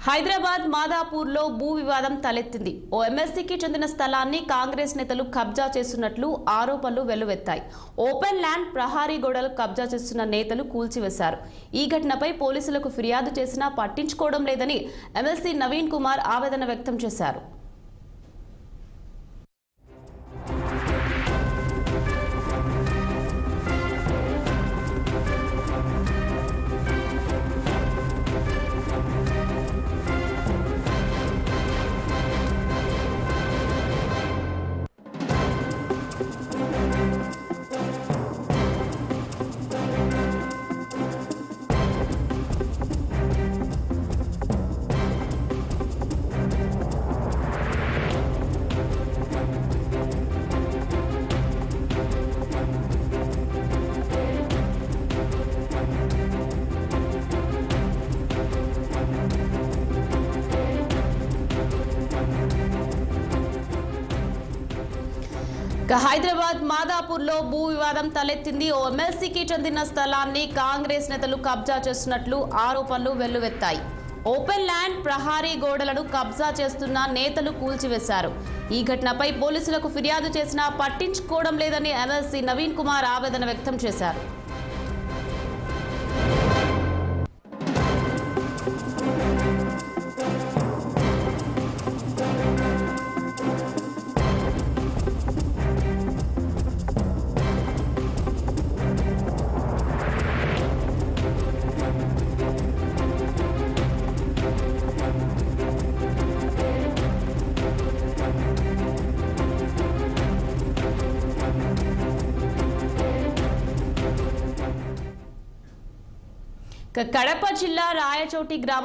హైదరాబాద్ మాదాపూర్లో భూ వివాదం తలెత్తింది. ఓ ఎమ్మెల్సీకి చెందిన స్థలాన్ని కాంగ్రెస్ నేతలు కబ్జా చేస్తున్నట్లు ఆరోపణలు వెల్లువెత్తాయి. ఓపెన్ ల్యాండ్ ప్రహారీ గోడలు కబ్జా చేస్తున్న నేతలు కూల్చివేశారు. ఈ ఘటనపై పోలీసులకు ఫిర్యాదు చేసినా పట్టించుకోవడం లేదని ఎమ్మెల్సీ నవీన్ కుమార్ ఆవేదన వ్యక్తం చేశారు. హైదరాబాద్ మాదాపూర్లో భూ వివాదం తలెత్తింది. ఓ ఎమ్మెల్సీకి చెందిన స్థలాన్ని కాంగ్రెస్ నేతలు కబ్జా చేస్తున్నట్లు ఆరోపణలు వెల్లువెత్తాయి. ఓపెన్ ల్యాండ్ ప్రహారీ గోడలను కబ్జా చేస్తున్న నేతలు కూల్చివేశారు. ఈ ఘటనపై పోలీసులకు ఫిర్యాదు చేసినా పట్టించుకోవడం లేదని ఎమ్మెల్సీ నవీన్ కుమార్ ఆవేదన వ్యక్తం చేశారు. కడప జిల్లా రాయచోటి గ్రామం